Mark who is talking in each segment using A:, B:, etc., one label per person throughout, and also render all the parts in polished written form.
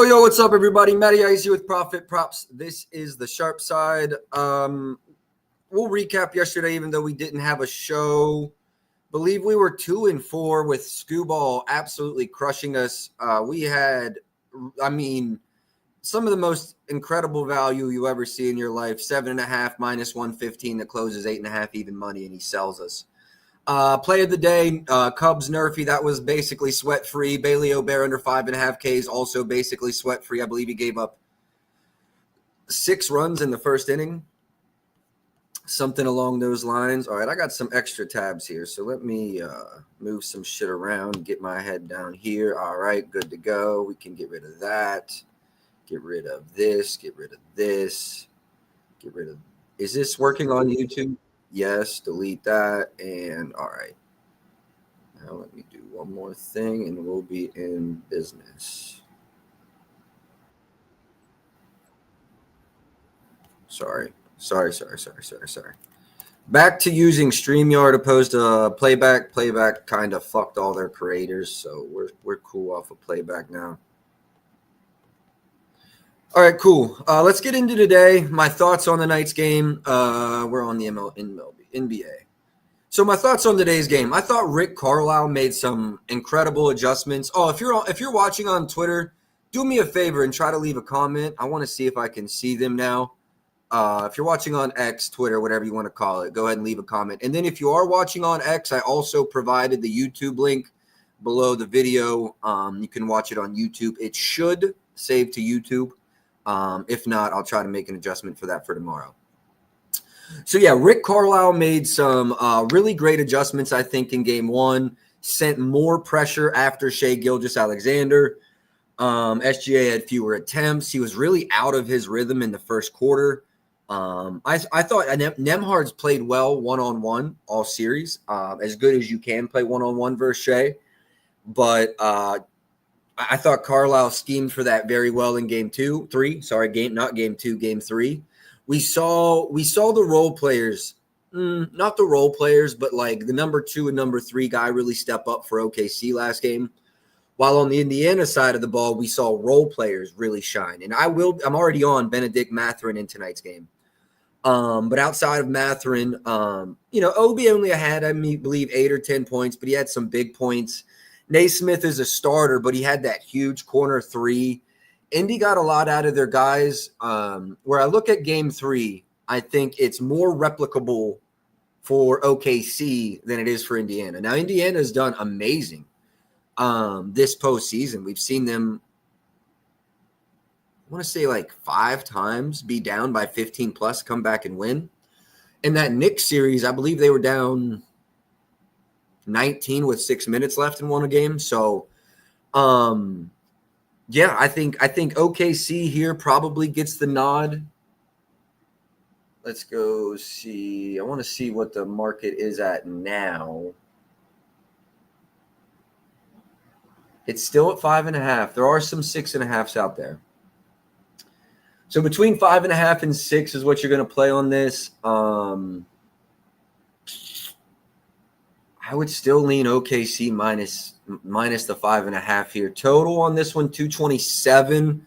A: Yo, what's up, everybody? Matty Ice here with Profit Props. This is the sharp side. We'll recap yesterday, even though we didn't have a show. Believe we were 2-4 with Skewball absolutely crushing us. We had, some of the most incredible value you ever see in your life. 7.5 minus 115 that closes 8.5 even money, and he sells us. Play of the day, Cubs Nerfy. That was basically sweat free. Bailey Obear under 5.5 Ks, also basically sweat free. I believe he gave up 6 runs in the first inning, something along those lines. All right, I got some extra tabs here, so let me move some shit around, get my head down here. All right, good to go. We can get rid of that, get rid of this, get rid of this, get rid of. Is this working on YouTube? Yes, delete that. And all right. Now let me do one more thing and we'll be in business. Sorry. Back to using StreamYard opposed to Playback. Playback kind of fucked all their creators, so we're cool off of Playback now. All right, cool. Let's get into today. My thoughts on the night's game. We're on the NBA. So my thoughts on today's game. I thought Rick Carlisle made some incredible adjustments. Oh, if you're watching on Twitter, do me a favor and try to leave a comment. I want to see if I can see them now. If you're watching on X, Twitter, whatever you want to call it, go ahead and leave a comment. And then if you are watching on X, I also provided the YouTube link below the video. You can watch it on YouTube. It should save to YouTube. If not, I'll try to make an adjustment for that for tomorrow. So, yeah, Rick Carlisle made some really great adjustments, I think, in game one. Sent more pressure after Shai Gilgeous-Alexander. SGA had fewer attempts. He was really out of his rhythm in the first quarter. I thought Nembhard's played well one-on-one all series, as good as you can play one-on-one versus Shai. But I thought Carlisle schemed for that very well in game two. We saw the role players, not the role players, but like the number 2 and number 3 guy really step up for OKC last game. While on the Indiana side of the ball, we saw role players really shine. And I'm already on Benedict Mathurin in tonight's game. But outside of Mathurin, Obi only had, I believe, 8 or 10 points, but he had some big points. Naismith is a starter, but he had that huge corner 3. Indy got a lot out of their guys. Where I look at game 3, I think it's more replicable for OKC than it is for Indiana. Now, Indiana's done amazing this postseason. We've seen them, I want to say like 5 times, be down by 15 plus, come back and win. In that Knicks series, I believe they were down 19 with 6 minutes left and won a game. So, yeah, I think OKC here probably gets the nod. Let's go see. I want to see what the market is at now. It's still at 5.5. There are some 6.5s out there. So between 5.5 and 6 is what you're going to play on this. I would still lean OKC minus the 5.5 here. Total on this one, 227.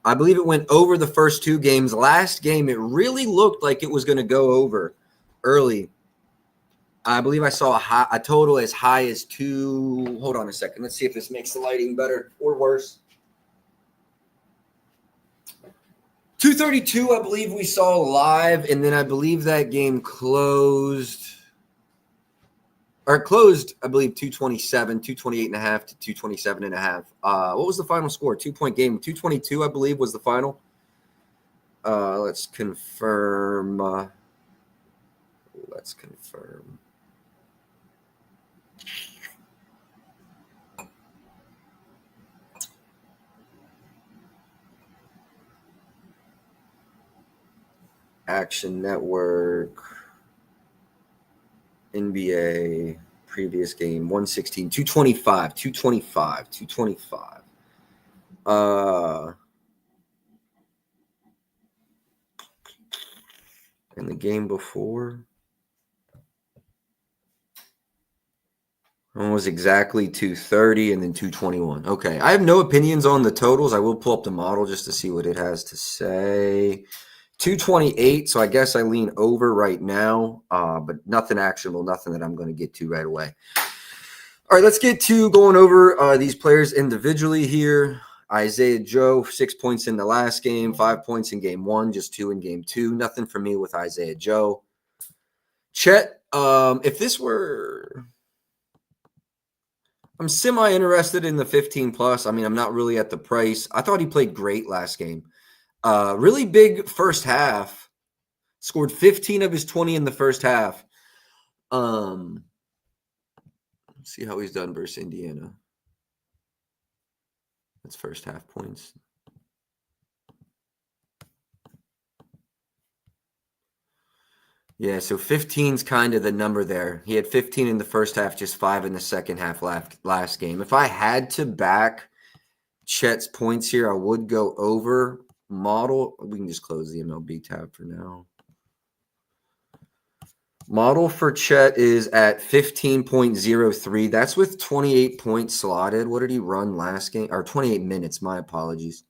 A: I believe it went over the first 2 games. Last game, it really looked like it was going to go over early. I believe I saw a total as high as 2. Hold on a second. Let's see if this makes the lighting better or worse. 232, I believe we saw live, and then I believe that game closed. Or it closed, I believe, 227, 228.5 to 227.5. What was the final score? 2-point game. 222, I believe, was the final. Let's confirm. Action Network, NBA, previous game, 116, 225, 225, 225. And the game before, one was exactly 230 and then 221. Okay. I have no opinions on the totals. I will pull up the model just to see what it has to say. 228, so I guess I lean over right now, but nothing actionable, nothing that I'm going to get to right away. All right, let's get to going over these players individually here. Isaiah Joe, 6 points in the last game, 5 points in game one, just 2 in game two. Nothing for me with Isaiah Joe. Chet, if this were, I'm semi-interested in the 15 plus. I mean, I'm not really at the price. I thought he played great last game. Really big first half. Scored 15 of his 20 in the first half. Let's see how he's done versus Indiana. That's first half points. Yeah, so 15's kind of the number there. He had 15 in the first half, just 5 in the second half last game. If I had to back Chet's points here, I would go over model. We can just close the MLB tab for now. Model for Chet is at 15.03. That's with 28 points slotted. What did he run last game? Or 28 minutes, my apologies.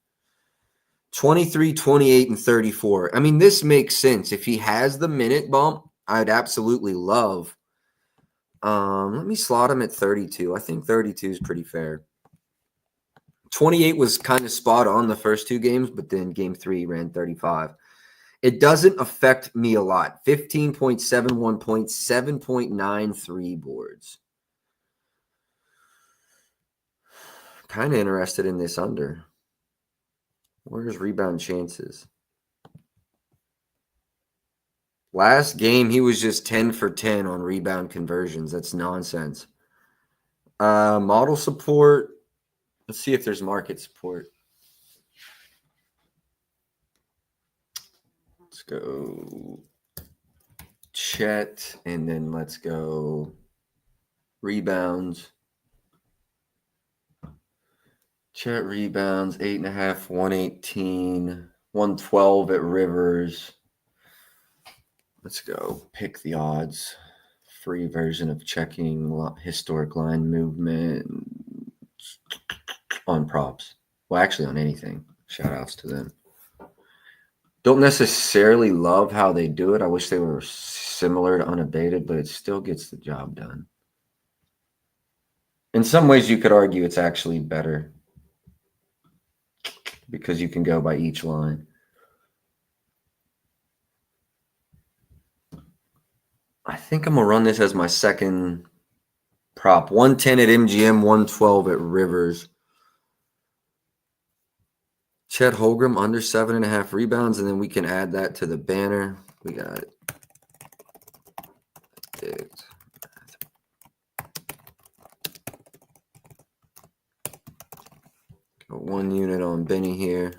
A: 23, 28, and 34. I mean, this makes sense. If he has the minute bump, I'd absolutely love. Let me slot him at 32. I think 32 is pretty fair. 28 was kind of spot on the first two games, but then game three he ran 35. It doesn't affect me a lot. 15.71 points, 7.93 boards. Kind of interested in this under. Where's rebound chances? Last game, he was just 10 for 10 on rebound conversions. That's nonsense. Model support. Let's see if there's market support. Let's go Chet, and then let's go rebounds. Chet rebounds, 8.5, 118, 112 at Rivers. Let's go pick the odds. Free version of checking historic line movement on props. Well, actually on anything. Shout outs to them. Don't necessarily love how they do it. I wish they were similar to unabated, but it still gets the job done. In some ways, you could argue it's actually better because you can go by each line. I think I'm going to run this as my second prop. 110 at MGM, 112 at Rivers. Chet Holmgren under 7.5 rebounds, and then we can add that to the banner. We got it. Got 1 unit on Benny here.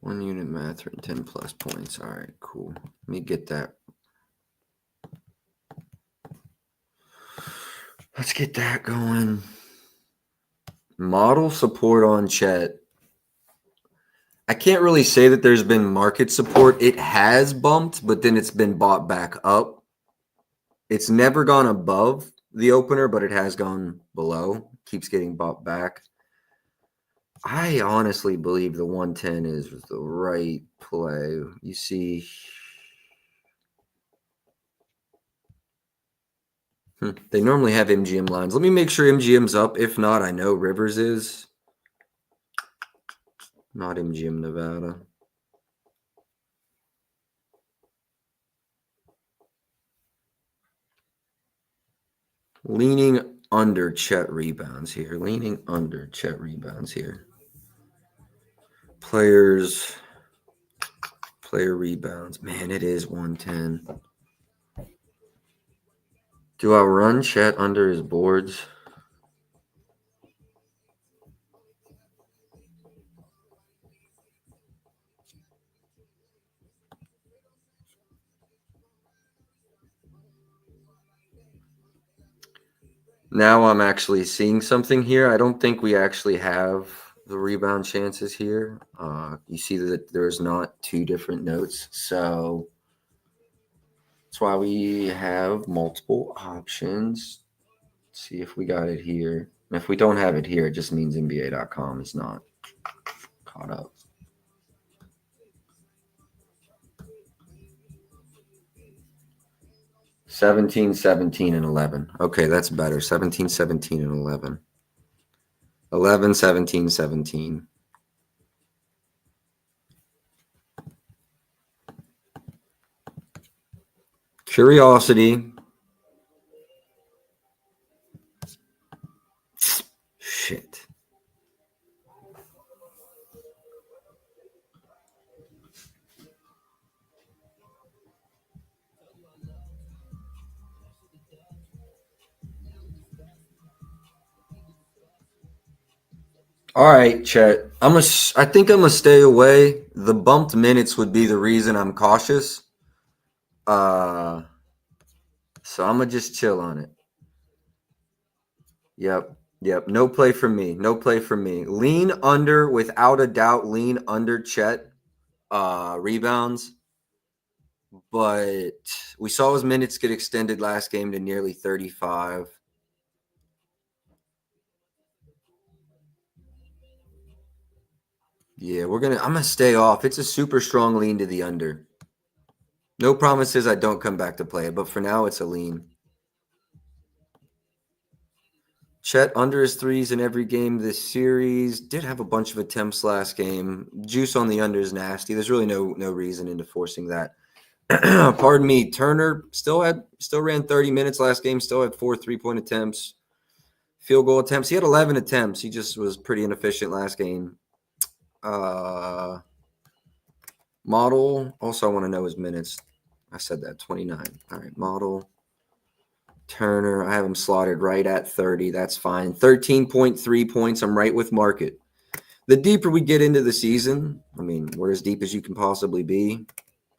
A: One unit math and 10 plus points. All right, cool. Let me get that. Let's get that going. Model support on Chet. I can't really say that there's been market support. It has bumped, but then it's been bought back up. It's never gone above the opener, but it has gone below. Keeps getting bought back. I honestly believe the 110 is the right play. You see, they normally have MGM lines. Let me make sure MGM's up. If not, I know Rivers is. Not MGM Nevada. Leaning under Chet rebounds here. Leaning under Chet rebounds here. Player rebounds. Man, it is 110. Do I run Chet under his boards? Now I'm actually seeing something here. I don't think we actually have the rebound chances here. You see that there's not two different notes. So that's why we have multiple options. See if we got it here. If we don't have it here, it just means NBA.com is not caught up. 17, 17, and 11. Okay, that's better. 17, 17, and 11. 11, 17, 17. Curiosity. Shit. All right, Chet. I think I'm gonna stay away. The bumped minutes would be the reason I'm cautious. Uh, so I'm gonna just chill on it. Yep. Yep. No play for me. No play for me. Lean under without a doubt. Lean under Chet. Rebounds. But we saw his minutes get extended last game to nearly 35. Yeah, I'm gonna stay off. It's a super strong lean to the under. No promises I don't come back to play it, but for now it's a lean. Chet under his threes in every game this series. Did have a bunch of attempts last game. Juice on the under is nasty. There's really no reason into forcing that. Pardon me. Turner still ran 30 minutes last game. Still had 4 3-point attempts, field goal attempts. He had 11 attempts. He just was pretty inefficient last game. Model. Also, I want to know his minutes. I said that 29. All right, model. Turner, I have him slotted right at 30. That's fine. 13.3 points. I'm right with market. The deeper we get into the season, I mean, we're as deep as you can possibly be.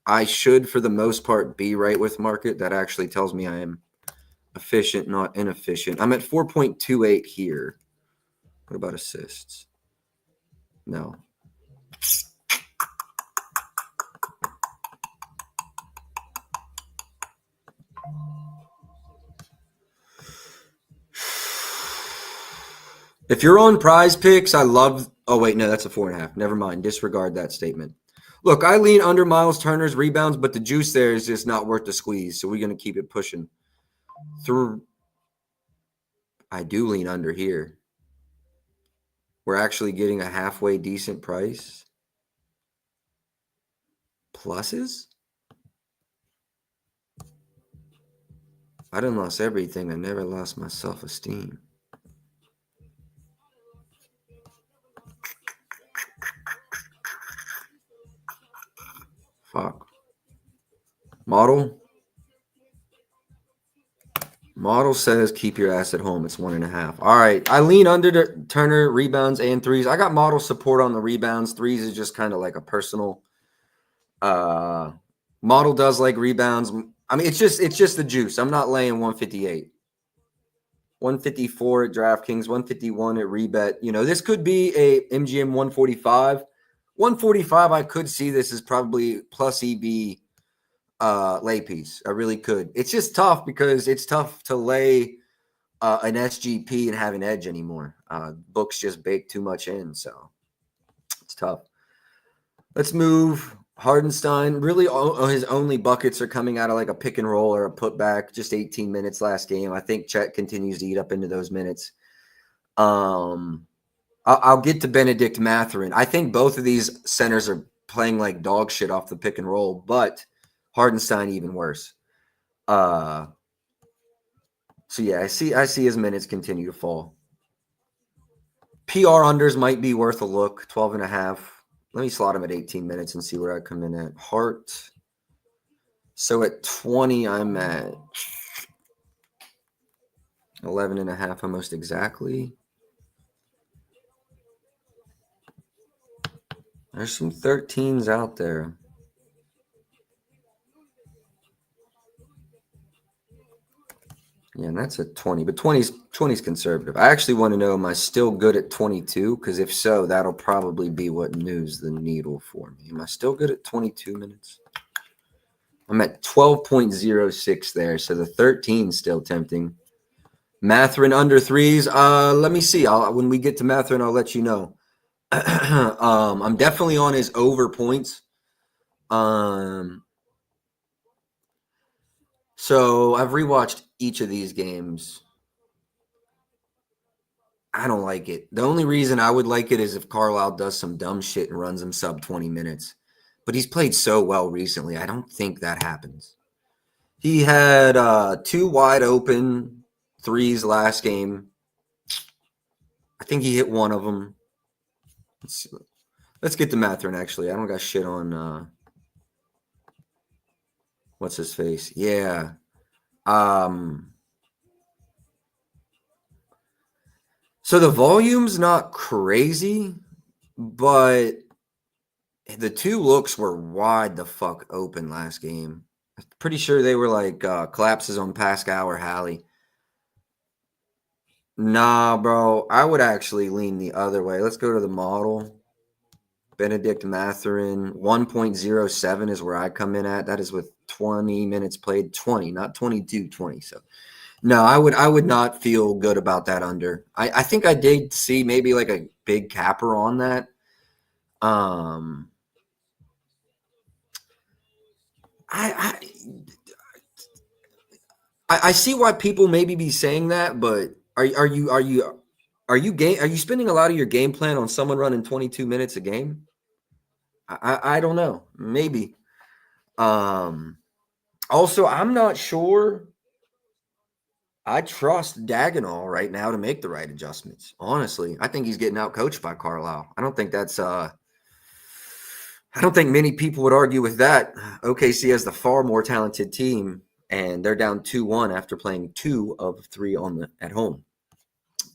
A: I should, for the most part, be right with market. That actually tells me I am efficient, not inefficient. I'm at 4.28 here. What about assists? No. If you're on Prize Picks, I love. Oh wait, no, that's a 4.5. Never mind. Disregard that statement. Look, I lean under Miles Turner's rebounds, but the juice there is just not worth the squeeze. So we're going to keep it pushing through. I do lean under here. We're actually getting a halfway decent price. Pluses? I done lost everything. I never lost my self-esteem. Fuck. Model says keep your ass at home. It's 1.5. All right. I lean under the Turner rebounds and threes. I got model support on the rebounds. Threes is just kind of like a personal. Model does like rebounds. I mean, it's just the juice. I'm not laying 158. 154 at DraftKings, 151 at Rebet. You know, this could be a MGM 145. 145, I could see this as probably plus EV lay piece. I really could. It's just tough because it's tough to lay an SGP and have an edge anymore. Books just bake too much in, so it's tough. Let's move. Hardenstein, really his only buckets are coming out of like a pick and roll or a putback. Just 18 minutes last game. I think Chet continues to eat up into those minutes. I'll get to Benedict Mathurin. I think both of these centers are playing like dog shit off the pick and roll, but Hardenstein even worse. So yeah, I see his minutes continue to fall. PR unders might be worth a look. 12.5. Let me slot him at 18 minutes and see where I come in at. Hart. So at 20, I'm at 11.5 almost exactly. There's some 13s out there. Yeah, And that's a 20, but 20's conservative. I actually want to know, am I still good at 22? Because if so, that'll probably be what moves the needle for me. Am I still good at 22 minutes? I'm at 12.06 there, so the 13 still tempting. Mathurin under threes. Let me see. When we get to Mathurin, I'll let you know. I'm definitely on his over points. So I've rewatched each of these games. I don't like it. The only reason I would like it is if Carlisle does some dumb shit and runs him sub 20 minutes. But he's played so well recently. I don't think that happens. He had 2 wide open threes last game. I think he hit one of them. Let's get to Mathurin, actually. I don't got shit on what's his face. Yeah. So the volume's not crazy, but the 2 looks were wide the fuck open last game. I'm pretty sure they were like collapses on Pascal or Hallie. Nah, bro. I would actually lean the other way. Let's go to the model. Benedict Mathurin, 1.07 is where I come in at. That is with 20 minutes played. 20, not 22, 20. So no, I would not feel good about that under. I think I did see maybe like a big capper on that. I see why people maybe be saying that, but are you spending a lot of your game plan on someone running 22 minutes a game? I don't know. Maybe. Also, I'm not sure I trust Dagenhall right now to make the right adjustments. Honestly, I think he's getting outcoached by Carlisle. I don't think many people would argue with that. OKC has the far more talented team, and they're down 2-1 after playing 2 of 3 at home.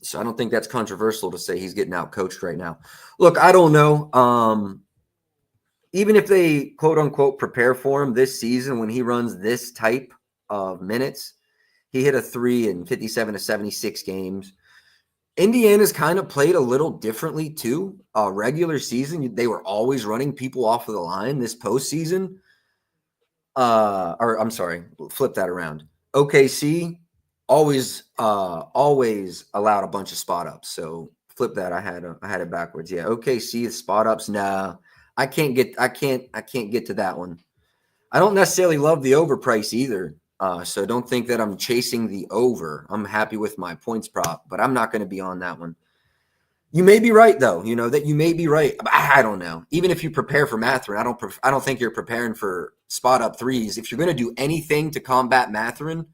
A: So I don't think that's controversial to say he's getting outcoached right now. Look, I don't know. Even if they quote unquote prepare for him this season when he runs this type of minutes, he hit a 3 in 57 to 76 games. Indiana's kind of played a little differently too. Regular season, they were always running people off of the line. This postseason, flip that around. OKC always allowed a bunch of spot ups. So flip that. I had it backwards. Yeah, OKC spot ups. Nah, I can't get to that one. I don't necessarily love the overprice either. So don't think that I'm chasing the over. I'm happy with my points prop, but I'm not going to be on that one. You may be right, though. You know that you may be right. I don't know. Even if you prepare for Mathurin, I don't think you're preparing for spot up threes. If you're going to do anything to combat Mathurin,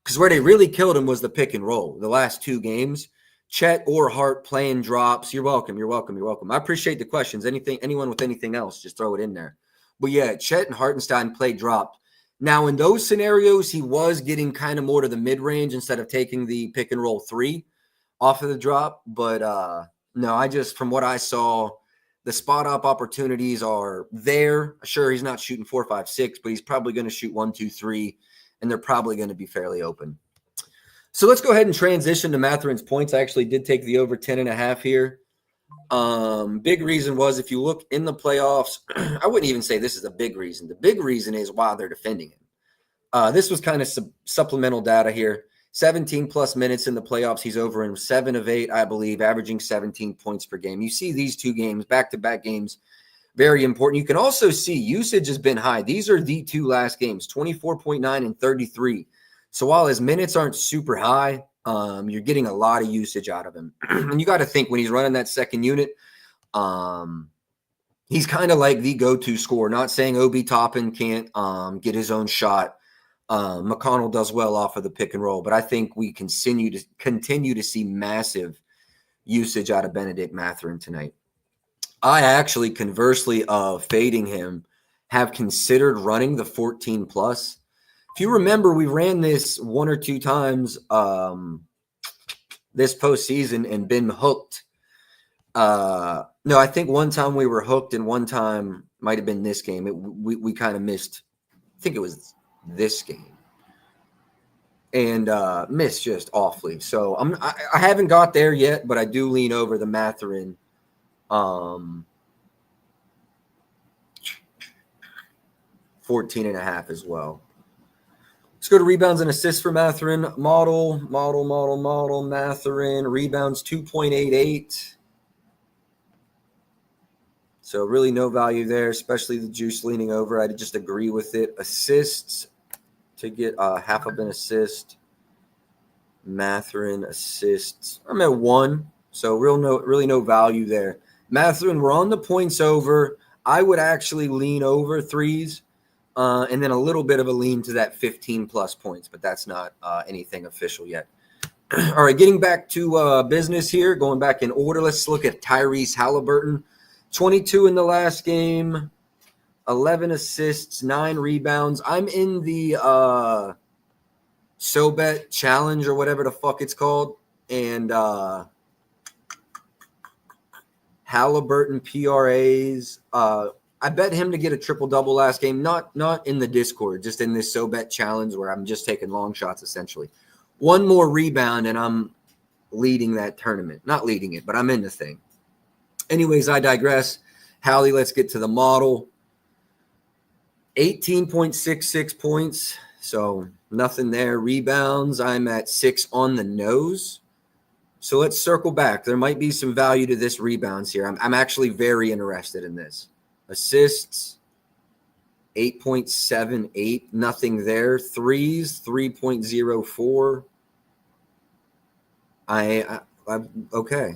A: because where they really killed him was the pick and roll. The last 2 games, Chet or Hart playing drops. You're welcome. You're welcome. You're welcome. I appreciate the questions. Anyone with anything else, just throw it in there. But yeah, Chet and Hartenstein played drop. Now, in those scenarios, he was getting kind of more to the mid-range instead of taking the pick and roll 3 off of the drop. But no, from what I saw, the spot up opportunities are there. Sure, he's not shooting 4, 5, 6, but he's probably going to shoot 1, 2, 3, and they're probably going to be fairly open. So let's go ahead and transition to Mathurin's points. I actually did take the over 10.5 here. Big reason was if you look in the playoffs, I wouldn't even say this is a big reason. The big reason is why they're defending him. This was kind of supplemental data here. 17 plus minutes in the playoffs. He's over in 7 of 8, I believe, averaging 17 points per game. You see these 2 games, back-to-back games, very important. You can also see usage has been high. These are the 2 last games, 24.9 and 33. So while his minutes aren't super high, you're getting a lot of usage out of him. And you got to think when he's running that second unit, he's kind of like the go-to scorer. Not saying Obi Toppin can't get his own shot. McConnell does well off of the pick and roll, but I think we continue to see massive usage out of Benedict Mathurin tonight. I actually, conversely of fading him, have considered running the 14 plus. If you remember, we ran this 1 or 2 times this postseason and been hooked. No, I think one time we were hooked and one time might have been this game. We kind of missed. I think it was this game. and missed just awfully. So I haven't got there yet, but I do lean over the Mathurin. 14.5 as well. Let's go to rebounds and assists for Mathurin. Model, Mathurin. Rebounds 2.88. So really no value there, especially the juice leaning over. I just agree with it. Assists to get half of an assist. Mathurin assists. I'm at 1, so really no value there. Mathurin, we're on the points over. I would actually lean over threes, and then a little bit of a lean to that 15-plus points, but that's not anything official yet. All right, getting back to business here, going back in order. Let's look at Tyrese Halliburton. 22 in the last game, 11 assists, 9 rebounds. I'm in the SoBet challenge or whatever the fuck it's called. And Halliburton PRAs. I bet him to get a triple-double last game, not in the Discord, just in this SoBet challenge where I'm just taking long shots essentially. One more rebound and I'm leading that tournament. Not leading it, but I'm in the thing. Anyways, I digress. Hallie, let's get to the model. 18.66 points, so nothing there. Rebounds, I'm at 6 on the nose. So let's circle back. There might be some value to this rebounds here. I'm actually very interested in this. Assists, 8.78, nothing there. Threes, 3.04. I'm okay.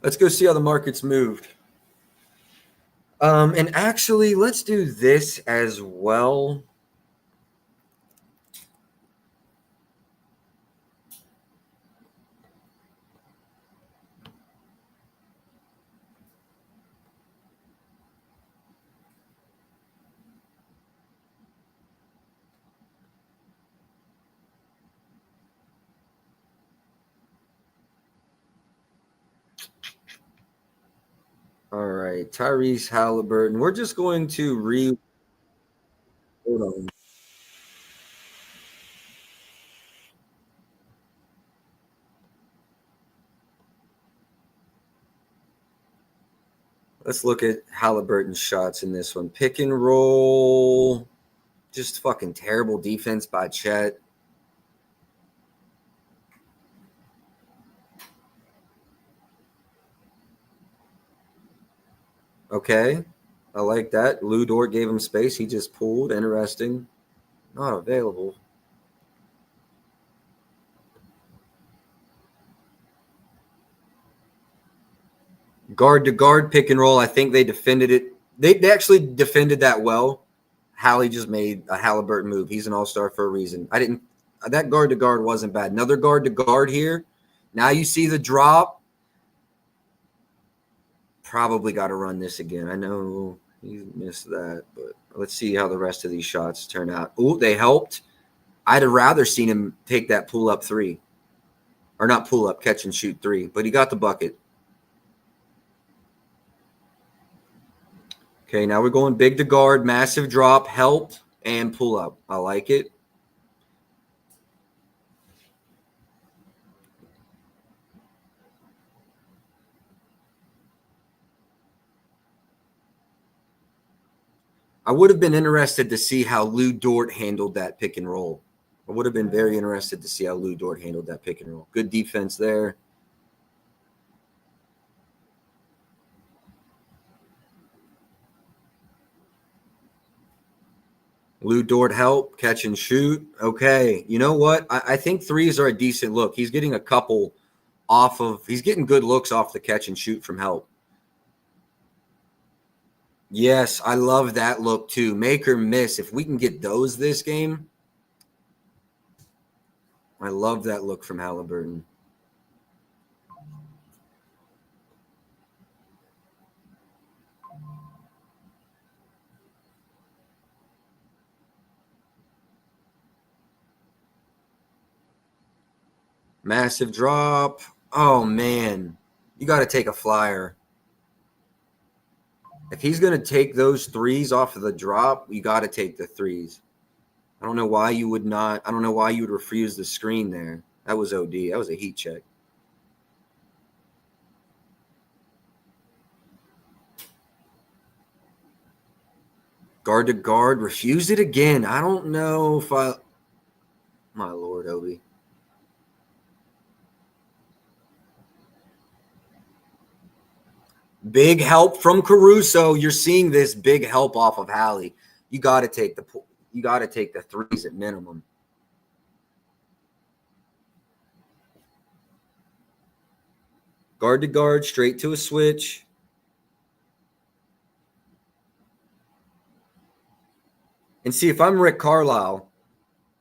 A: Let's go see how the market's moved. And actually, let's do this as well. All right, Tyrese Halliburton. We're just going to hold on. Let's look at Halliburton's shots in this one. Pick and roll. Just fucking terrible defense by Chet. Okay. I like that. Lou Dort gave him space. He just pulled. Interesting. Not available. Guard to guard pick and roll. I think they defended it. They actually defended that well. Hallie just made a Halliburton move. He's an all-star for a reason. That guard to guard wasn't bad. Another guard to guard here. Now you see the drop. Probably got to run this again. I know he missed that, but let's see how the rest of these shots turn out. Oh, they helped. I'd have rather seen him take that pull-up 3. Or not pull-up, catch and shoot 3. But he got the bucket. Okay, now we're going big to guard, massive drop, help, and pull-up. I like it. I would have been interested to see how Lou Dort handled that pick and roll. I would have been very interested to see how Lou Dort handled that pick and roll. Good defense there. Lou Dort help, catch and shoot. Okay, you know what? I think threes are a decent look. He's getting a couple he's getting good looks off the catch and shoot from help. Yes, I love that look too. Make or miss. If we can get those this game, I love that look from Halliburton. Massive drop. Oh, man. You got to take a flyer. If he's going to take those threes off of the drop, you got to take the threes. I don't know why you would not. I don't know why you would refuse the screen there. That was OD. That was a heat check. Guard to guard. Refused it again. I don't know if I. My Lord, Obi. Big help from Caruso. You're seeing this big help off of Hallie. You got to take the threes at minimum. Guard to guard, straight to a switch. And see, if I'm Rick Carlisle,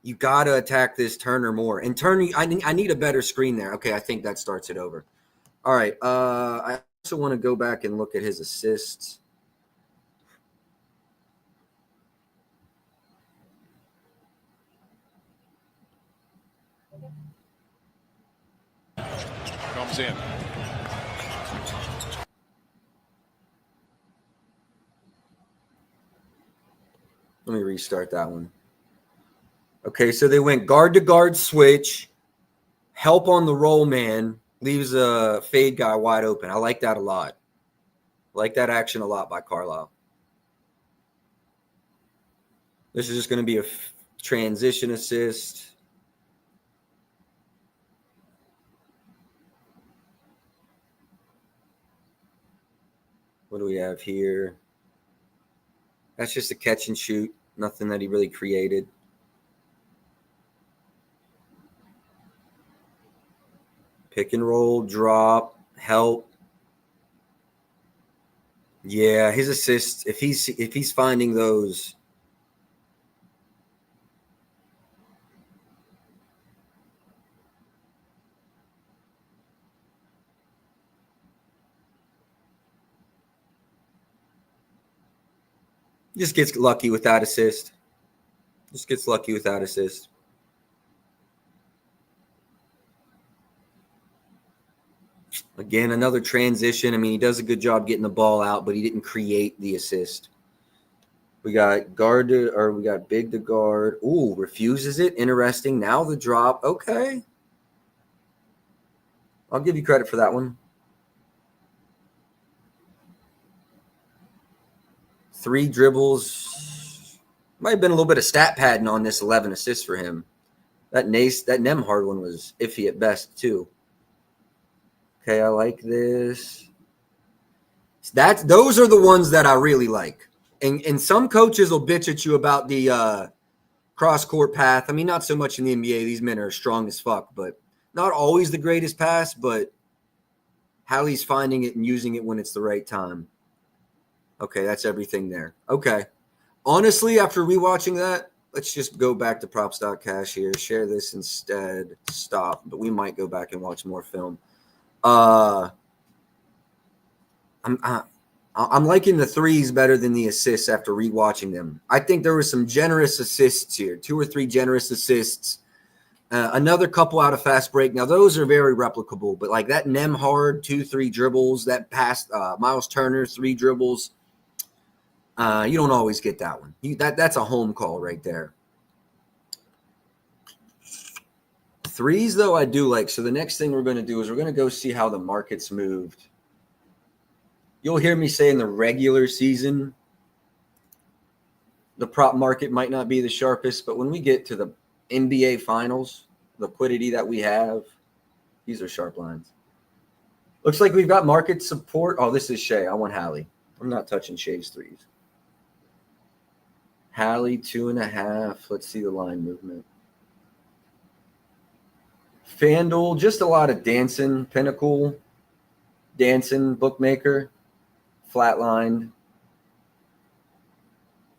A: you got to attack this Turner more. And Turner, I need a better screen there. Okay, I think that starts it over. All right. I also want to go back and look at his assists.
B: Comes in.
A: Let me restart that one. Okay, so they went guard to guard switch, help on the roll man, leaves a fade guy wide open. I like that a lot. I like that action a lot by Carlisle. This is just going to be a transition assist. What do we have here? That's just a catch and shoot. Nothing that he really created. Pick and roll, drop, help. Yeah, his assists, if he's finding those. Just gets lucky with that assist. Again, another transition. I mean, he does a good job getting the ball out, but he didn't create the assist. We got we got big to guard. Ooh, refuses it. Interesting. Now the drop. Okay. I'll give you credit for that one. 3 dribbles. Might have been a little bit of stat padding on this 11 assists for him. That Nembhard one was iffy at best, too. Okay, I like this. Those are the ones that I really like. And some coaches will bitch at you about the cross-court path. I mean, not so much in the NBA. These men are strong as fuck, but not always the greatest pass, but Hallie's finding it and using it when it's the right time. Okay, that's everything there. Okay. Honestly, after rewatching that, let's just go back to props.cash here. Share this instead. Stop. But we might go back and watch more film. I'm liking the threes better than the assists after rewatching them. I think there were some generous assists here, 2 or 3 generous assists. Another couple out of fast break. Now, those are very replicable, but like that Nembhard 2-3 dribbles, that past Miles Turner 3 dribbles, you don't always get that one. That's a home call right there. Threes, though, I do like. So the next thing we're going to do is we're going to go see how the market's moved. You'll hear me say in the regular season, the prop market might not be the sharpest, but when we get to the NBA finals, liquidity that we have, these are sharp lines. Looks like we've got market support. Oh, this is Shea. I want Hallie. I'm not touching Shea's threes. Hallie, 2.5. Let's see the line movement. FanDuel, just a lot of dancing. Pinnacle, dancing. Bookmaker, flatlined.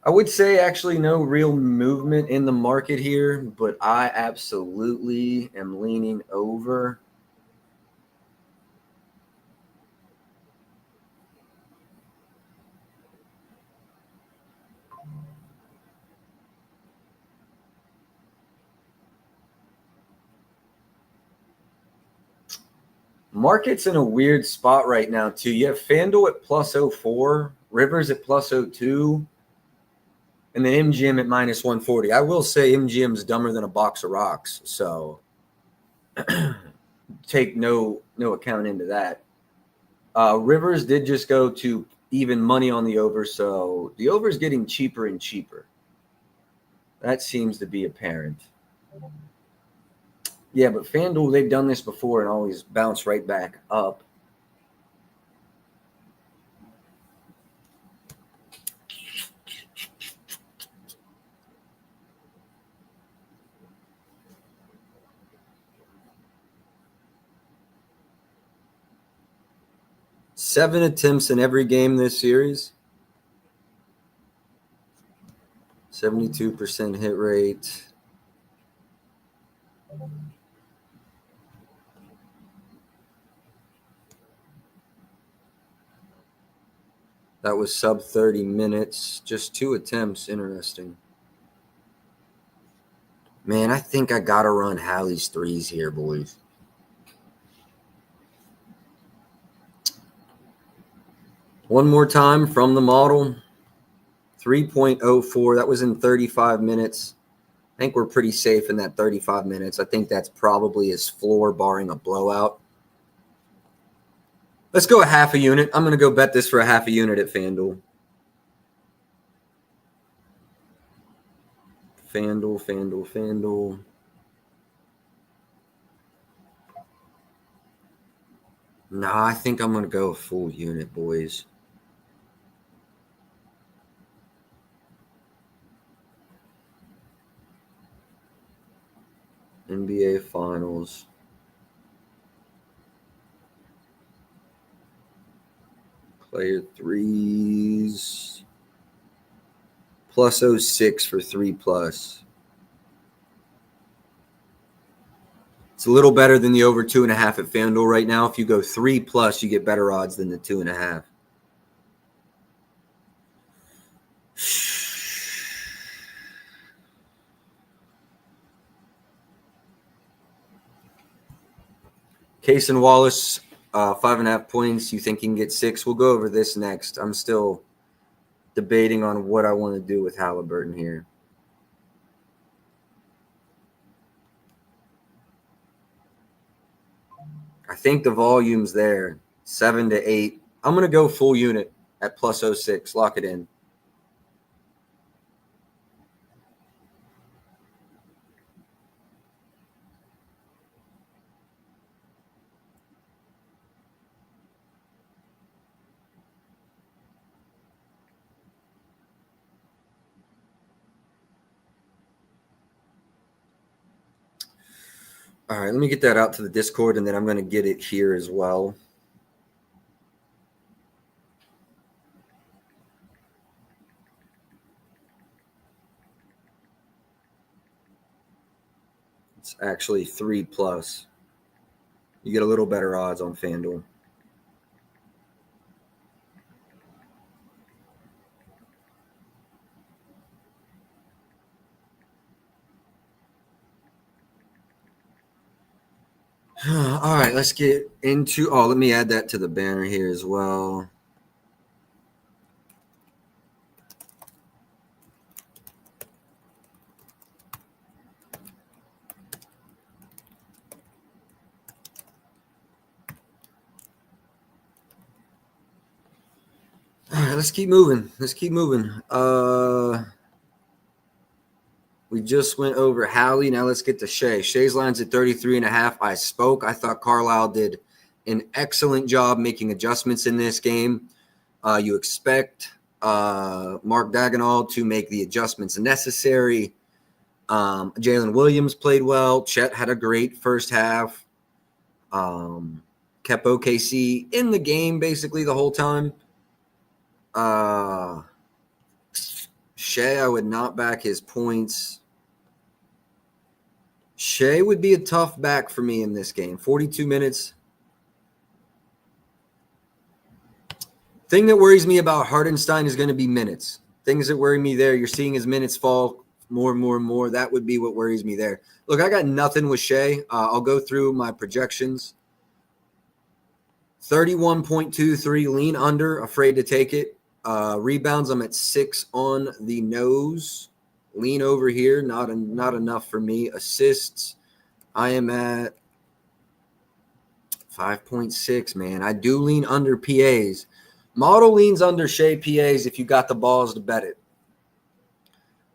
A: I would say actually no real movement in the market here, but I absolutely am leaning over. Market's in a weird spot right now, too. You have FanDuel at plus 04, Rivers at plus 02. And then MGM at minus 140. I will say MGM's dumber than a box of rocks. So take no account into that. Rivers did just go to even money on the over. So the over is getting cheaper and cheaper. That seems to be apparent. Yeah, but FanDuel, they've done this before and always bounce right back up. Seven attempts in every game this series. 72% hit rate. That was sub 30 minutes. Just 2 attempts. Interesting. Man, I think I got to run Halley's threes here, boys. One more time from the model. 3.04. That was in 35 minutes. I think we're pretty safe in that 35 minutes. I think that's probably his floor, barring a blowout. Let's go a half a unit. I'm going to go bet this for a half a unit at FanDuel. FanDuel. Nah, I think I'm going to go a full unit, boys. NBA Finals. Player threes. Plus 06 for 3+. It's a little better than the over 2.5 at FanDuel right now. If you go 3+, you get better odds than the 2.5. Cason Wallace, 5.5 points. You think he can get 6? We'll go over this next. I'm still debating on what I want to do with Halliburton here. I think the volume's there, 7 to 8. I'm going to go full unit at plus 06. Lock it in. All right, let me get that out to the Discord, and then I'm going to get it here as well. It's actually 3+. You get a little better odds on FanDuel. All right, let's get into – let me add that to the banner here as well. All right, let's keep moving. We just went over Halley. Now let's get to Shea. Shea's line's at 33.5. I spoke. I thought Carlisle did an excellent job making adjustments in this game. You expect Mark Daigneault to make the adjustments necessary. Jalen Williams played well. Chet had a great first half. Kept OKC in the game basically the whole time. Shea, I would not back his points. Shea would be a tough back for me in this game. 42 minutes. Thing that worries me about Hartenstein is going to be minutes. Things that worry me there, you're seeing his minutes fall more and more and more. That would be what worries me there. Look, I got nothing with Shea. I'll go through my projections. 31.23, lean under, afraid to take it. Rebounds, I'm at 6 on the nose. Lean over here, not enough for me. Assists, I am at 5.6, man. I do lean under PAs. Model leans under Shea PAs if you got the balls to bet it.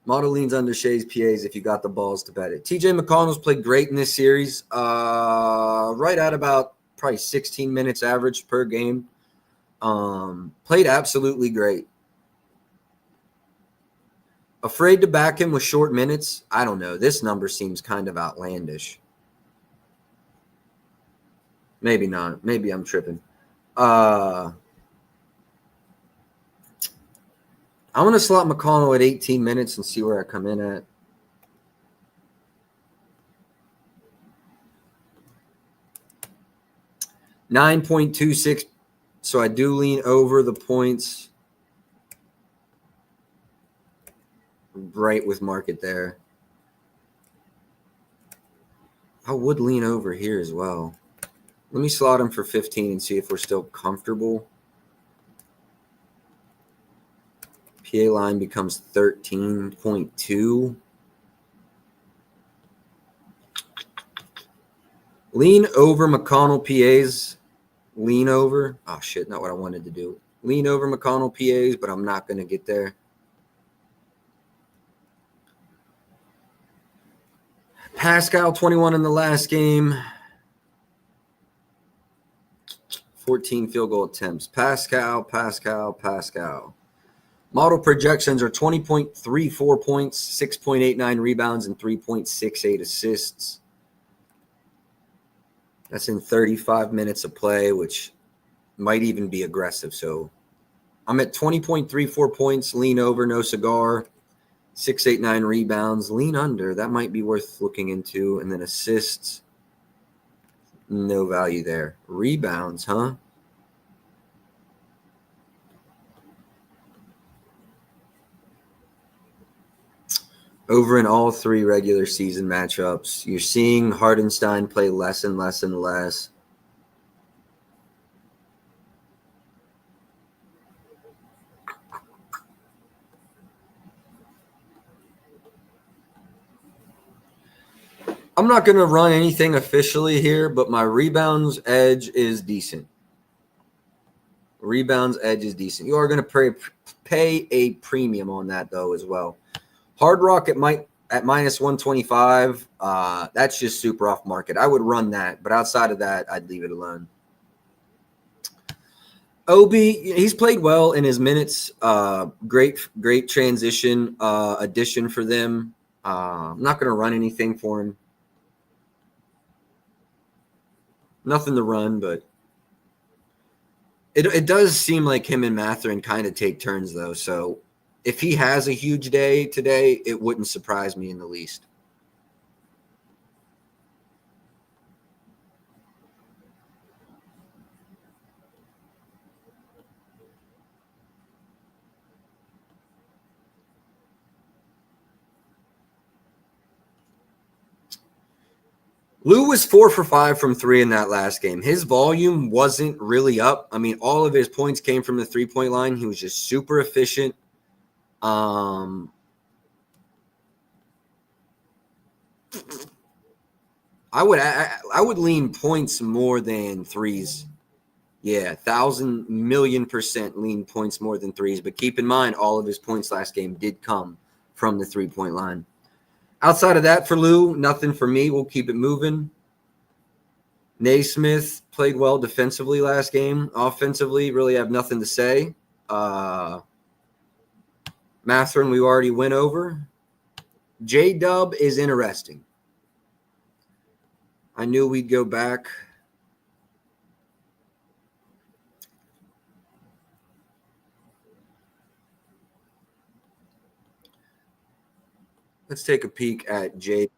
A: Model leans under Shea's PAs if you got the balls to bet it. TJ McConnell's played great in this series. Right at about probably 16 minutes average per game. Played absolutely great. Afraid to back him with short minutes? I don't know. This number seems kind of outlandish. Maybe not. Maybe I'm tripping. I'm going to slot McConnell at 18 minutes and see where I come in at. $9.26. So I do lean over the points. Right with market there. I would lean over here as well. Let me slot him for 15 and see if we're still comfortable. PA line becomes 13.2. Lean over McConnell PAs. Lean over. Oh, shit, not what I wanted to do. Lean over McConnell PAs, but I'm not going to get there. Pascal, 21 in the last game. 14 field goal attempts. Pascal. Model projections are 20.34 points, 6.89 rebounds, and 3.68 assists. That's in 35 minutes of play, which might even be aggressive. So I'm at 20.34 points, lean over, no cigar, 6.89 rebounds, lean under. That might be worth looking into. And then assists, no value there. Rebounds, huh? Over in all 3 regular season matchups, you're seeing Hardenstein play less and less and less. I'm not going to run anything officially here, but my rebounds edge is decent. Rebounds edge is decent. You are going to pay a premium on that, though, as well. Hard Rock at minus 125, that's just super off market. I would run that, but outside of that, I'd leave it alone. Obi, he's played well in his minutes. Great transition addition for them. I'm not going to run anything for him. Nothing to run, but it does seem like him and Mathurin kind of take turns, though, so if he has a huge day today, it wouldn't surprise me in the least. Lou was 4 for 5 from 3 in that last game. His volume wasn't really up. I mean, all of his points came from the 3-point line. He was just super efficient. I would lean points more than threes. Yeah, 1,000,000,000% lean points more than threes. But keep in mind, all of his points last game did come from the 3-point line. Outside of that for Lou, nothing for me. We'll keep it moving. Naismith played well defensively last game. Offensively, really have nothing to say. Mathurin, we already went over. J-Dub is interesting. I knew we'd go back. Let's take a peek at J.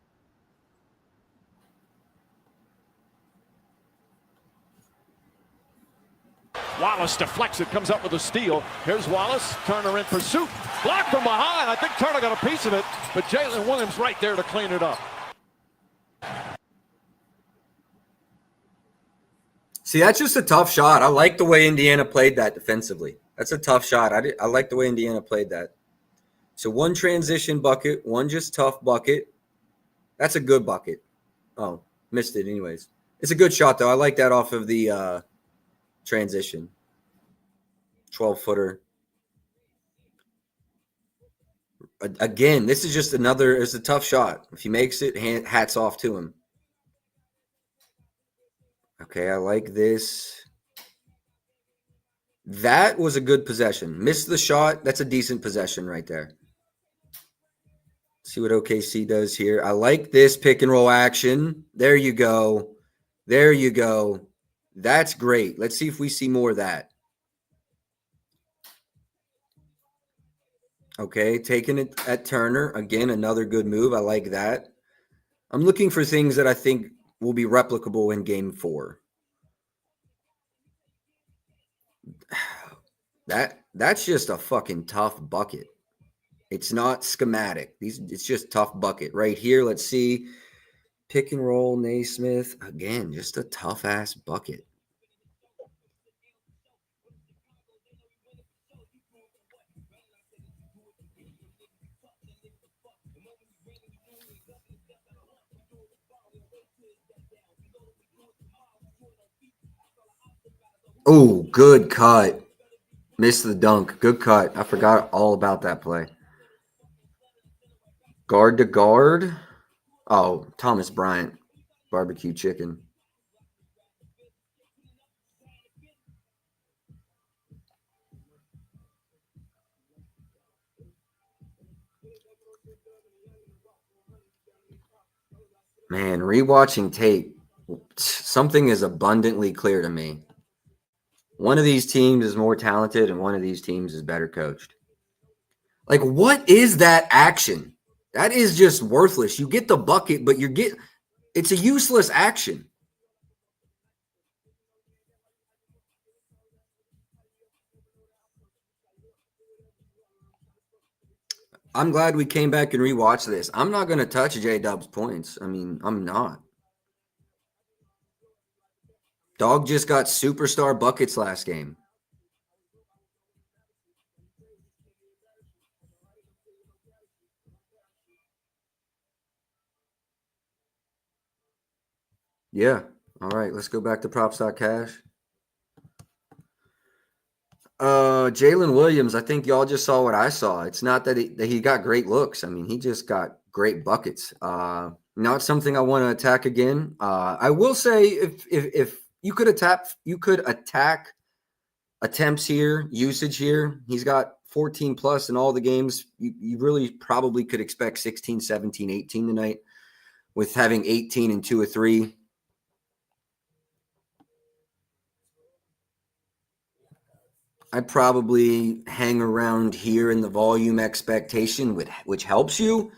B: Wallace deflects it, comes up with a steal. Here's Wallace, Turner in pursuit. Blocked from behind. I think Turner got a piece of it, but Jalen Williams right there to clean it up.
A: See, that's just a tough shot. I like the way Indiana played that defensively. That's a tough shot. I like the way Indiana played that. So one transition bucket, one just tough bucket. That's a good bucket. Oh, missed it anyways. It's a good shot, though. I like that off of the transition. 12-footer. Again, this is just it's a tough shot. If he makes it, hats off to him. Okay, I like this. That was a good possession. Missed the shot. That's a decent possession right there. See what OKC does here. I like this pick and roll action. There you go. There you go. That's great. Let's see if we see more of that. Okay, taking it at Turner. Again, another good move. I like that. I'm looking for things that I think will be replicable in game 4. That's just a fucking tough bucket. It's not schematic. It's just tough bucket. Right here, let's see. Pick and roll, Naismith. Again, just a tough-ass bucket. Oh, good cut. Missed the dunk. Good cut. I forgot all about that play. Guard to guard. Oh, Thomas Bryant. Barbecue chicken. Man, rewatching tape, something is abundantly clear to me. One of these teams is more talented and one of these teams is better coached. Like, what is that action? That is just worthless. You get the bucket, but it's a useless action. I'm glad we came back and rewatched this. I'm not going to touch J-Dub's points. I mean, I'm not. Dog just got superstar buckets last game. Yeah. All right. Let's go back to props.cash. Jalen Williams, I think y'all just saw what I saw. It's not that he got great looks. I mean, he just got great buckets. Not something I want to attack again. I will say if you could attack attempts here, usage here. He's got 14 plus in all the games. You really probably could expect 16, 17, 18 tonight with having 18 and 2 or 3. I'd probably hang around here in the volume expectation, which helps you,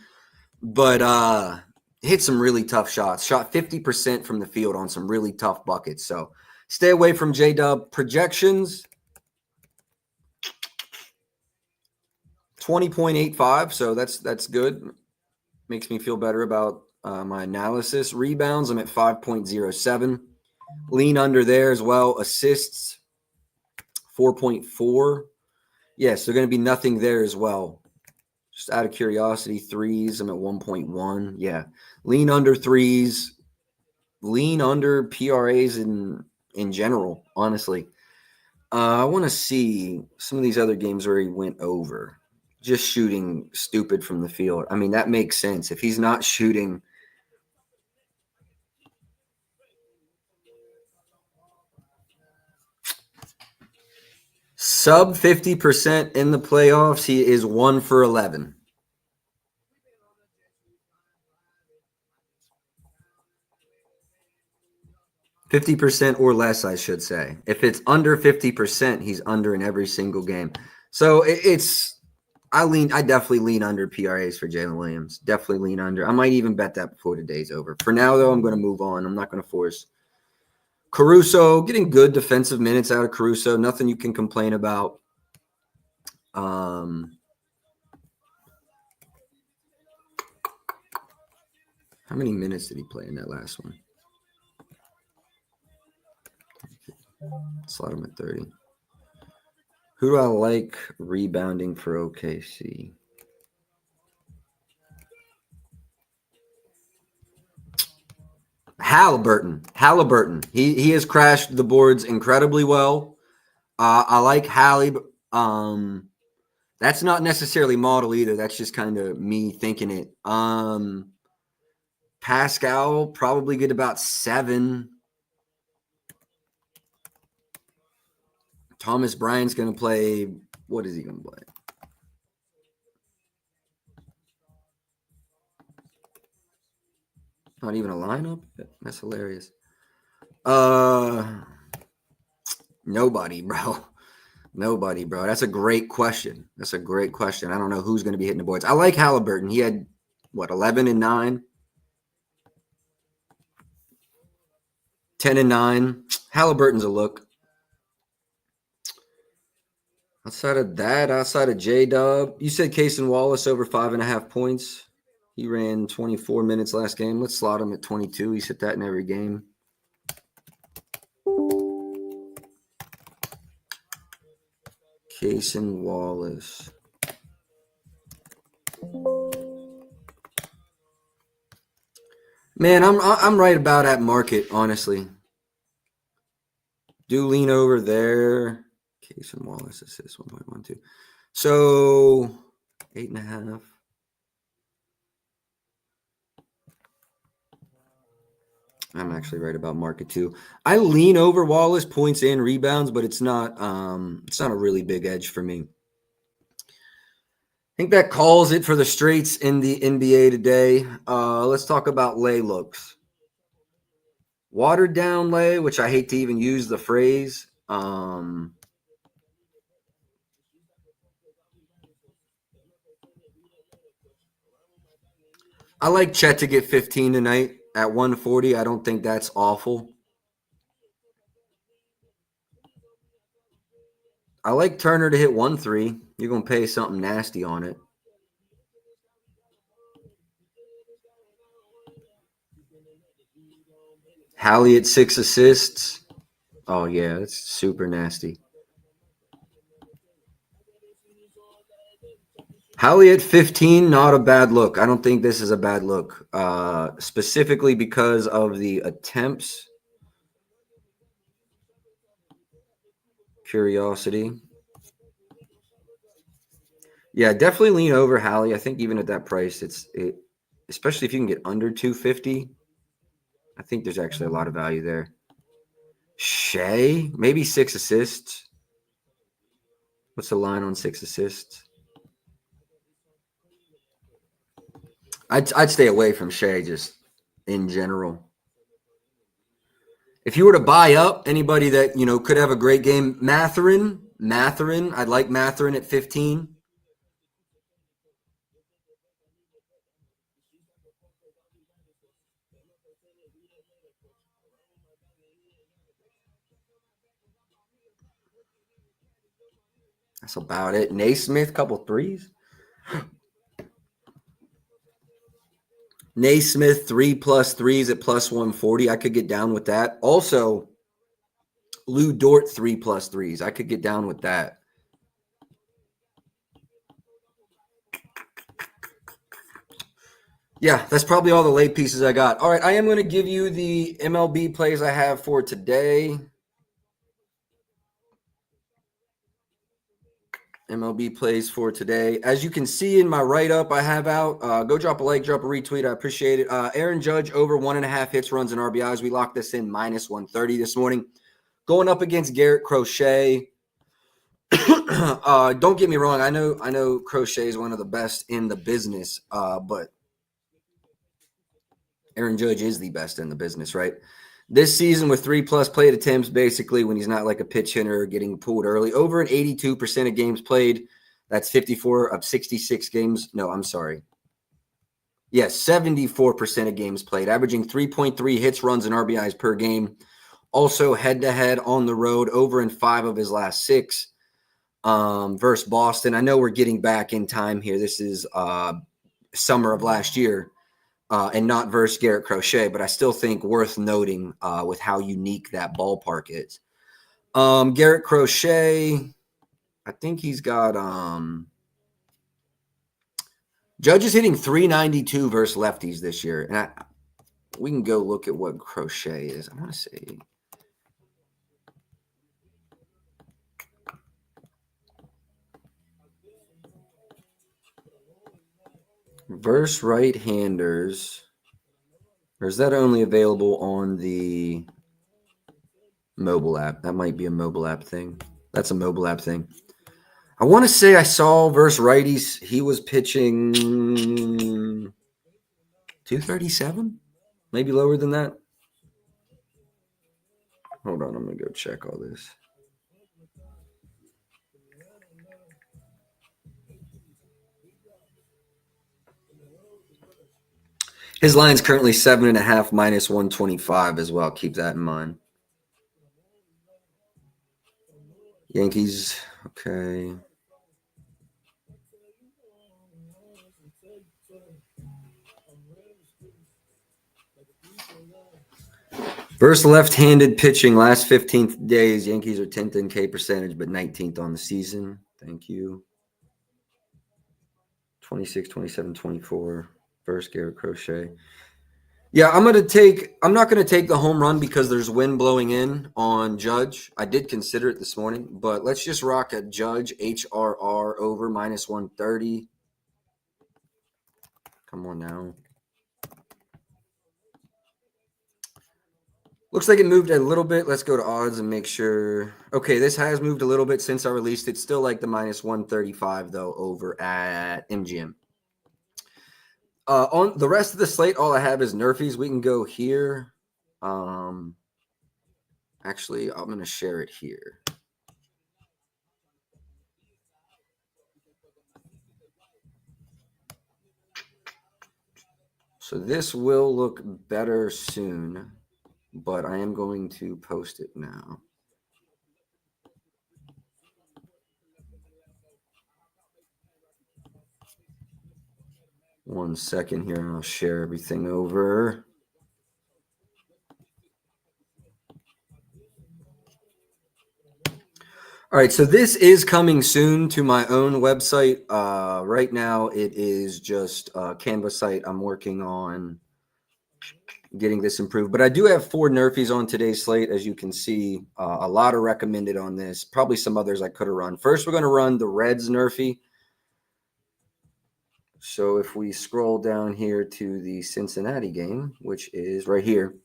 A: but hit some really tough shots. Shot 50% from the field on some really tough buckets. So stay away from J-Dub. Projections, 20.85. So that's good. Makes me feel better about my analysis. Rebounds, I'm at 5.07. Lean under there as well. Assists, 4.4. Yes, they're going to be nothing there as well. Just out of curiosity, threes, I'm at 1.1. Yeah. Lean under threes. Lean under PRAs in general, honestly. I want to see some of these other games where he went over. Just shooting stupid from the field. I mean, that makes sense. If he's not shooting – sub 50% in the playoffs, he is 1 for 11. %50 or less, I should say. If it's under 50%, he's under in every single game. So I definitely lean under PRAs for Jalen Williams. Definitely lean under. I might even bet that before the day's over. For now, though, I'm going to move on. I'm not going to force. Caruso, getting good defensive minutes out of Caruso. Nothing you can complain about. How many minutes did he play in that last one? Slot him at 30. Who do I like rebounding for OKC? Halliburton. He has crashed the boards incredibly well. I like Hallie. That's not necessarily model either. That's just kind of me thinking it. Pascal probably get about 7. Thomas Bryant's going to play. What is he going to play? Not even a lineup? That's hilarious. Nobody, bro. Nobody, bro. That's a great question. I don't know who's going to be hitting the boards. I like Halliburton. He had, 11 and 9? 10 and 9. Halliburton's a look. Outside of J-Dub, you said Cason Wallace over 5.5 points. He ran 24 minutes last game. Let's slot him at 22. He's hit that in every game. Cason Wallace. Man, I'm right about at market, honestly. Do lean over there. Cason Wallace assist 1.12. So 8.5. I'm actually right about market too. I lean over Wallace points and rebounds, but it's not a really big edge for me. I think that calls it for the straights in the NBA today. Let's talk about lay looks. Watered down lay, which I hate to even use the phrase. I like Chet to get 15 tonight at 140. I don't think that's awful. I like Turner to hit 1-3. You're going to pay something nasty on it. Hallie at 6 assists. Oh, yeah, that's super nasty. Hallie at 15, not a bad look. I don't think this is a bad look, specifically because of the attempts. Curiosity. Yeah, definitely lean over Hallie. I think even at that price, especially if you can get under 250, I think there's actually a lot of value there. Shea, maybe 6 assists. What's the line on 6 assists? I'd stay away from Shea just in general. If you were to buy up anybody that, could have a great game, Mathurin, I'd like Mathurin at 15. That's about it. Naismith, couple threes. Naismith, 3+ threes at plus 140. I could get down with that. Also, Lou Dort, 3+ threes. I could get down with that. Yeah, that's probably all the late pieces I got. All right, I am going to give you the MLB plays I have for today. MLB plays for today. As you can see in my write-up I have out, go drop a like, drop a retweet. I appreciate it. Aaron Judge over 1.5 hits, runs, and RBIs. We locked this in minus 130 this morning. Going up against Garrett Crochet. Don't get me wrong. I know Crochet is one of the best in the business, but Aaron Judge is the best in the business, right? This season with 3+ plate attempts, basically when he's not like a pitch hitter getting pulled early, over an 82% of games played. That's 54 of 66 games. No, I'm sorry. Yes, 74% of games played, averaging 3.3 hits, runs, and RBIs per game. Also head-to-head on the road, over in 5 of his last 6 versus Boston. I know we're getting back in time here. This is summer of last year. And not versus Garrett Crochet, but I still think worth noting with how unique that ballpark is. Garrett Crochet, I think he's got Judge is hitting 392 versus lefties this year. And we can go look at what Crochet is. I want to say versus right-handers. Or is that only available on the mobile app? That might be a mobile app thing. That's a mobile app thing. I want to say I saw versus righties, he was pitching 237, maybe lower than that. Hold on, I'm going to go check all this. His line's currently 7.5 minus 125 as well. Keep that in mind. Yankees, okay. Versus left-handed pitching, last 15 days, Yankees are 10th in K percentage, but 19th on the season. Thank you. 26, 27, 24. Versus Garrett Crochet. Yeah, I'm not going to take the home run because there's wind blowing in on Judge. I did consider it this morning, but let's just rock a Judge HRR over minus 130. Come on now. Looks like it moved a little bit. Let's go to odds and make sure. Okay, this has moved a little bit since I released it. Still like the minus 135, though, over at MGM. On the rest of the slate, all I have is Nerfies. We can go here. Actually, I'm going to share it here. So this will look better soon, but I am going to post it now. One second here, and I'll share everything over. All right, so this is coming soon to my own website. Right now, it is just a Canva site. I'm working on getting this improved. But I do have 4 Nerfies on today's slate, as you can see. A lot are recommended on this. Probably some others I could have run. First, we're going to run the Reds Nerfie. So if we scroll down here to the Cincinnati game, which is right here.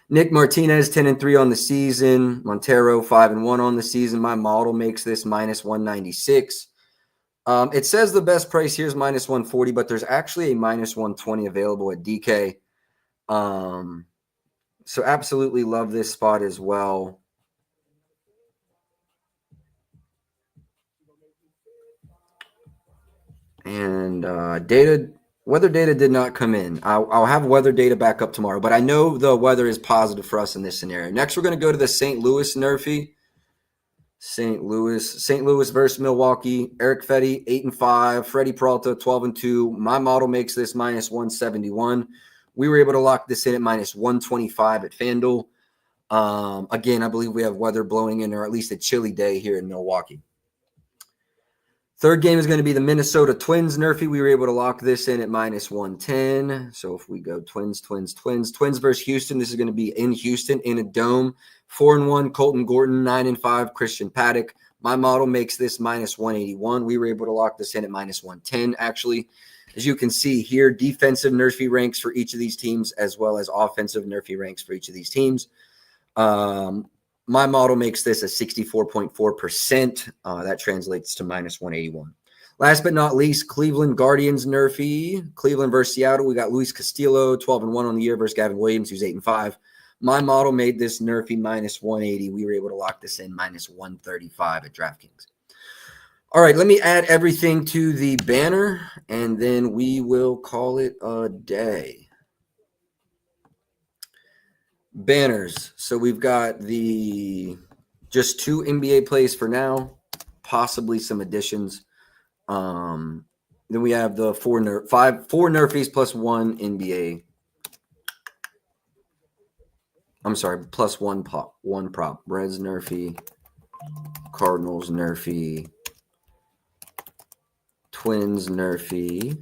A: Nick Martinez, 10-3 on the season. Montero, 5-1 on the season. My model makes this minus 196. It says the best price here is minus 140, but there's actually a minus 120 available at DK. So absolutely love this spot as well. And weather data did not come in. I'll have weather data back up tomorrow, but I know the weather is positive for us in this scenario. Next, we're going to go to the St. Louis Nerfie. St. Louis versus Milwaukee. Eric Fetty, 8-5. Freddie Peralta, 12-2. My model makes this minus 171. We were able to lock this in at minus 125 at FanDuel. Again, I believe we have weather blowing in, or at least a chilly day here in Milwaukee. Third game is going to be the Minnesota Twins Nerfie. We were able to lock this in at minus 110. So if we go Twins versus Houston, this is going to be in Houston in a dome. 4-1, Colton Gordon, 9-5, Christian Paddock. My model makes this minus 181. We were able to lock this in at minus 110, actually. As you can see here, defensive Nerfie ranks for each of these teams, as well as offensive Nerfie ranks for each of these teams. My model makes this a 64.4%. That translates to minus 181. Last but not least, Cleveland Guardians Nerfie. Cleveland versus Seattle. We got Luis Castillo, 12-1 on the year versus Gavin Williams, who's 8-5. My model made this Nerfie minus 180. We were able to lock this in minus 135 at DraftKings. All right, let me add everything to the banner, and then we will call it a day. Banners. So we've got just 2 NBA plays for now, possibly some additions. Then we have the 4 Nerfies plus 1 NBA. I'm sorry, plus one prop. Reds Nerfie, Cardinals Nerfie, Twins Nerfy,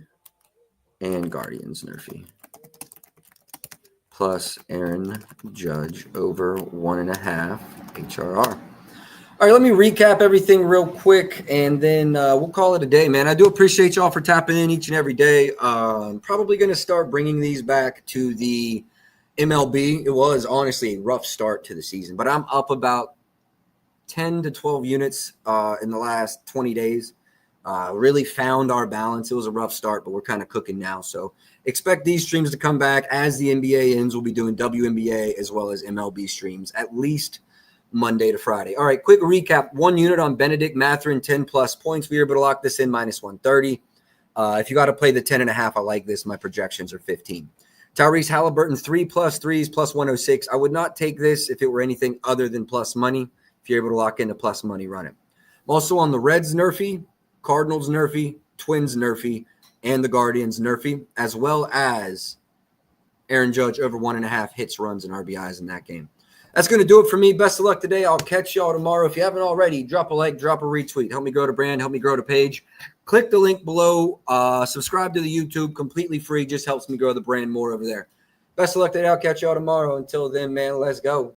A: and Guardians Nerfy. Plus Aaron Judge over 1.5 HRR. All right, let me recap everything real quick, and then we'll call it a day, man. I do appreciate y'all for tapping in each and every day. Probably going to start bringing these back to the MLB. It was honestly a rough start to the season, but I'm up about 10 to 12 units in the last 20 days. Really found our balance. It was a rough start, but we're kind of cooking now. So expect these streams to come back as the NBA ends. We'll be doing WNBA as well as MLB streams at least Monday to Friday. All right, quick recap. 1 unit on Benedict Mathurin, 10+ points. We were able to lock this in -130. If you got to play the 10.5, I like this. My projections are 15. Tyrese Halliburton, 3+ threes, +106. I would not take this if it were anything other than plus money. If you're able to lock into plus money, run it. I'm also on the Reds Nerfy, Cardinals Nerfy, Twins Nerfy, and the Guardians Nerfy, as well as Aaron Judge over 1.5 hits, runs, and RBIs in that game. That's going to do it for me. Best of luck today. I'll catch y'all tomorrow. If you haven't already, drop a like, drop a retweet. Help me grow the brand. Help me grow the page. Click the link below. Subscribe to the YouTube. Completely free. Just helps me grow the brand more over there. Best of luck today. I'll catch y'all tomorrow. Until then, man, let's go.